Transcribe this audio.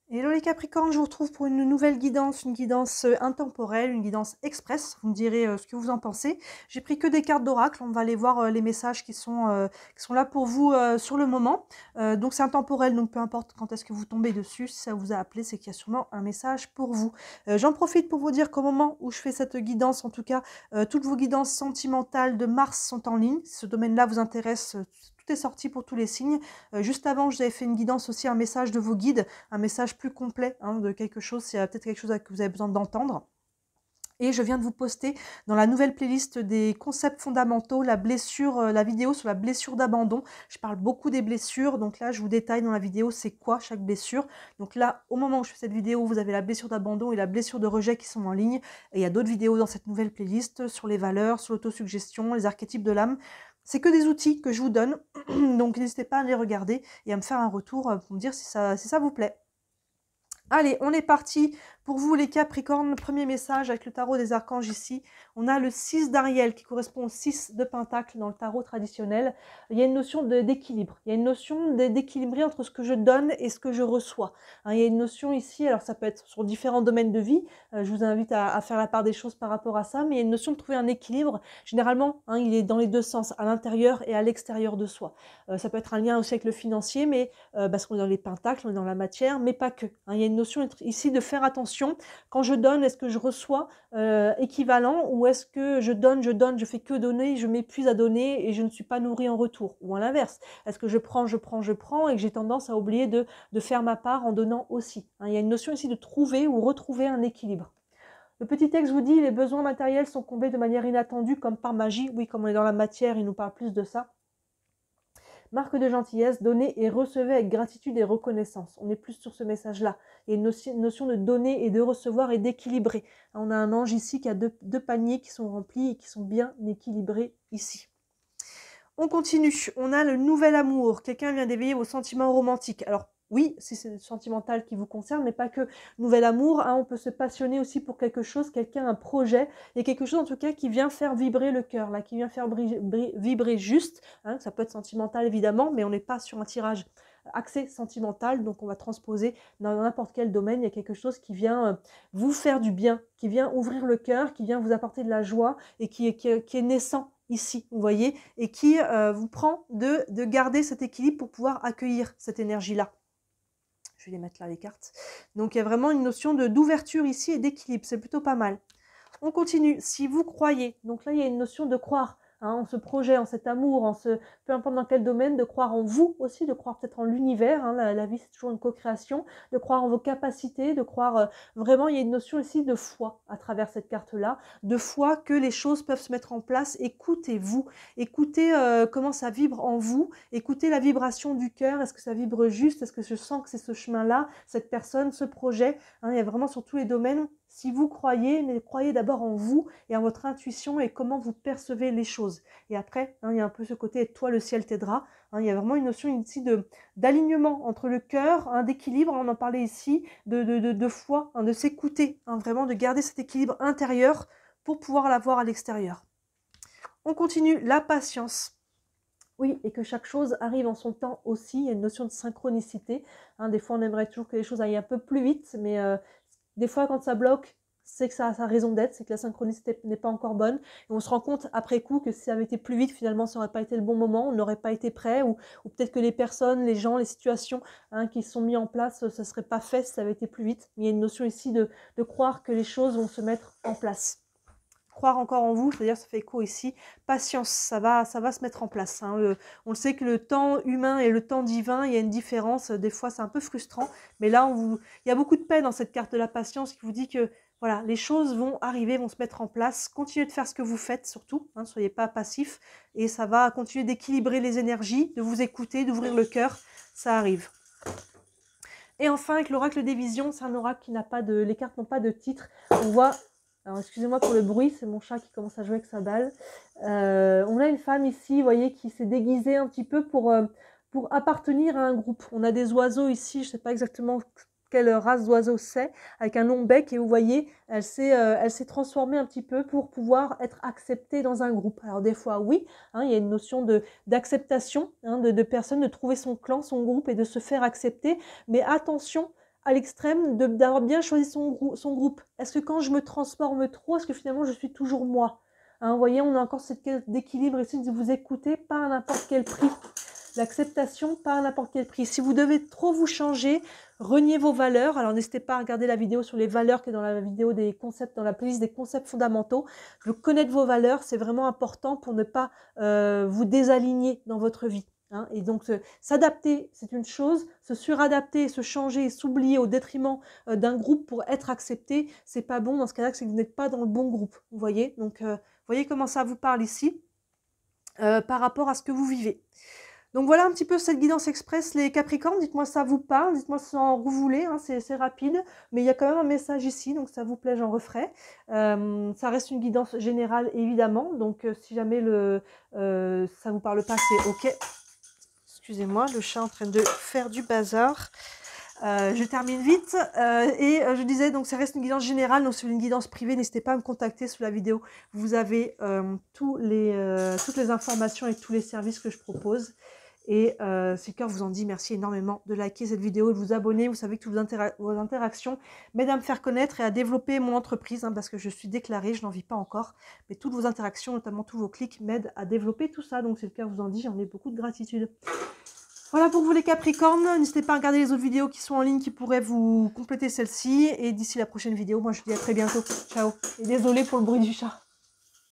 Hello les Capricornes, je vous retrouve pour une nouvelle guidance, une guidance intemporelle, une guidance express. Vous me direz ce que vous en pensez. J'ai pris que des cartes d'oracle, on va aller voir les messages qui sont là pour vous sur le moment. Donc c'est intemporel, donc peu importe quand est-ce que vous tombez dessus, si ça vous a appelé, c'est qu'il y a sûrement un message pour vous. J'en profite pour vous dire qu'au moment où je fais cette guidance, en tout cas, toutes vos guidances sentimentales de Mars sont en ligne. Si ce domaine-là vous intéresse, tout est sorti pour tous les signes. Juste avant, je vous avais fait une guidance aussi, un message de vos guides, un message plus complet de quelque chose, s'il y a peut-être quelque chose que vous avez besoin d'entendre. Et je viens de vous poster dans la nouvelle playlist des concepts fondamentaux, la blessure, la vidéo sur la blessure d'abandon. Je parle beaucoup des blessures, donc là je vous détaille dans la vidéo c'est quoi chaque blessure. Donc là, au moment où je fais cette vidéo, vous avez la blessure d'abandon et la blessure de rejet qui sont en ligne. Et il y a d'autres vidéos dans cette nouvelle playlist sur les valeurs, sur l'autosuggestion, les archétypes de l'âme. C'est que des outils que je vous donne, donc n'hésitez pas à les regarder et à me faire un retour pour me dire si ça vous plaît. Allez, on est parti pour vous les Capricornes. Le premier message avec le tarot des archanges ici. On a le 6 d'Ariel qui correspond au 6 de Pentacle dans le tarot traditionnel. Il y a une notion d'équilibre. Il y a une notion d'équilibrer entre ce que je donne et ce que je reçois. Il y a une notion ici, alors ça peut être sur différents domaines de vie. Je vous invite à faire la part des choses par rapport à ça. Mais il y a une notion de trouver un équilibre. Généralement, il est dans les deux sens, à l'intérieur et à l'extérieur de soi. Ça peut être un lien aussi avec le financier, mais parce qu'on est dans les pentacles, on est dans la matière, mais pas que. Il y a une notion ici de faire attention. Quand je donne, est-ce que je reçois équivalent ou est-ce que je donne, je fais que donner, je m'épuise à donner et je ne suis pas nourrie en retour? Ou à l'inverse, est-ce que je prends et que j'ai tendance à oublier de faire ma part en donnant aussi? Il y a une notion ici de trouver ou retrouver un équilibre. Le petit texte vous dit, les besoins matériels sont comblés de manière inattendue comme par magie. Oui, comme on est dans la matière, il nous parle plus de ça. Marque de gentillesse, donnez et recevez avec gratitude et reconnaissance. On est plus sur ce message-là. Il y a une notion de donner et de recevoir et d'équilibrer. On a un ange ici qui a deux paniers qui sont remplis et qui sont bien équilibrés ici. On continue. On a le nouvel amour. Quelqu'un vient d'éveiller vos sentiments romantiques. Alors, oui, si c'est le sentimental qui vous concerne, mais pas que. Nouvel amour, on peut se passionner aussi pour quelque chose, quelqu'un, un projet. Il y a quelque chose en tout cas qui vient faire vibrer le cœur, là, qui vient faire vibrer juste. Ça peut être sentimental évidemment, mais on n'est pas sur un tirage axé sentimental, donc on va transposer dans n'importe quel domaine. Il y a quelque chose qui vient vous faire du bien, qui vient ouvrir le cœur, qui vient vous apporter de la joie et qui est naissant ici, vous voyez, et qui vous prend de garder cet équilibre pour pouvoir accueillir cette énergie-là. Je vais les mettre là, les cartes. Donc, il y a vraiment une notion d'ouverture ici et d'équilibre. C'est plutôt pas mal. On continue. Si vous croyez, donc là, il y a une notion de croire en ce projet, en cet amour, peu importe dans quel domaine, de croire en vous aussi, de croire peut-être en l'univers. La vie, c'est toujours une co-création. De croire en vos capacités, de croire vraiment, il y a une notion ici de foi à travers cette carte-là, de foi que les choses peuvent se mettre en place. Écoutez-vous. Écoutez comment ça vibre en vous. Écoutez la vibration du cœur. Est-ce que ça vibre juste? Est-ce que je sens que c'est ce chemin-là, cette personne, ce projet? Il y a vraiment sur tous les domaines. Si vous croyez, mais croyez d'abord en vous et en votre intuition et comment vous percevez les choses. Et après, il y a un peu ce côté « toi, le ciel t'aidera ». Il y a vraiment une notion ici d'alignement entre le cœur, d'équilibre, on en parlait ici, de foi, de s'écouter, vraiment de garder cet équilibre intérieur pour pouvoir l'avoir à l'extérieur. On continue, la patience. Oui, et que chaque chose arrive en son temps aussi. Il y a une notion de synchronicité. Des fois, on aimerait toujours que les choses aillent un peu plus vite, mais des fois, quand ça bloque, c'est que ça a sa raison d'être, c'est que la synchronicité n'est pas encore bonne. Et on se rend compte après coup que si ça avait été plus vite, finalement, ça n'aurait pas été le bon moment, on n'aurait pas été prêt, ou peut-être que les personnes, les gens, les situations qui sont mis en place, ça ne serait pas fait si ça avait été plus vite. Mais il y a une notion ici de croire que les choses vont se mettre en place. Croire encore en vous, c'est-à-dire ça fait écho ici, patience, ça va se mettre en place. On le sait que le temps humain et le temps divin, il y a une différence, des fois c'est un peu frustrant, mais là il y a beaucoup de paix dans cette carte de la patience qui vous dit que voilà, les choses vont arriver, vont se mettre en place, continuez de faire ce que vous faites surtout, ne soyez pas passifs, et ça va continuer d'équilibrer les énergies, de vous écouter, d'ouvrir le cœur, ça arrive. Et enfin, avec l'oracle des visions, c'est un oracle qui n'a pas de... Les cartes n'ont pas de titre. On voit... Alors, excusez-moi pour le bruit, c'est mon chat qui commence à jouer avec sa balle. On a une femme ici, vous voyez, qui s'est déguisée un petit peu pour appartenir à un groupe. On a des oiseaux ici, je ne sais pas exactement quelle race d'oiseau c'est, avec un long bec, et vous voyez, elle s'est transformée un petit peu pour pouvoir être acceptée dans un groupe. Alors des fois, oui, il y a une notion d'acceptation de personnes, de trouver son clan, son groupe et de se faire accepter, mais attention à l'extrême d'avoir bien choisi son groupe. Est-ce que quand je me transforme trop, est-ce que finalement je suis toujours moi? Hein, vous voyez, on a encore cette quête d'équilibre ici, de vous écouter, pas à n'importe quel prix. L'acceptation, pas à n'importe quel prix. Si vous devez trop vous changer, reniez vos valeurs. Alors n'hésitez pas à regarder la vidéo sur les valeurs qui est dans la vidéo des concepts, dans la playlist des concepts fondamentaux. Le connaître vos valeurs, c'est vraiment important pour ne pas vous désaligner dans votre vie. Hein. Et donc s'adapter, c'est une chose. Se suradapter, se changer et s'oublier au détriment d'un groupe pour être accepté, c'est pas bon. Dans ce cas-là, c'est que vous n'êtes pas dans le bon groupe. Vous voyez? Donc, vous voyez comment ça vous parle ici par rapport à ce que vous vivez. Donc voilà un petit peu cette guidance express, les Capricornes, dites-moi si ça vous parle, dites-moi si vous voulez, hein, c'est rapide, mais il y a quand même un message ici, donc ça vous plaît, j'en referai. Ça reste une guidance générale, évidemment, donc si jamais ça vous parle pas, c'est ok. Excusez-moi, le chat est en train de faire du bazar. Je termine vite je disais donc ça reste une guidance générale, donc sur une guidance privée, n'hésitez pas à me contacter sous la vidéo. Vous avez toutes les informations et tous les services que je propose. Et si le cœur vous en dit, merci énormément de liker cette vidéo, de vous abonner. Vous savez que toutes vos interactions m'aident à me faire connaître et à développer mon entreprise, hein, parce que je suis déclarée, je n'en vis pas encore. Mais toutes vos interactions, notamment tous vos clics, m'aident à développer tout ça. Donc si le cœur vous en dit, j'en ai beaucoup de gratitude. Voilà pour vous les Capricornes, n'hésitez pas à regarder les autres vidéos qui sont en ligne qui pourraient vous compléter celle-ci. Et d'ici la prochaine vidéo, moi je vous dis à très bientôt. Ciao. Et désolée pour le bruit du chat.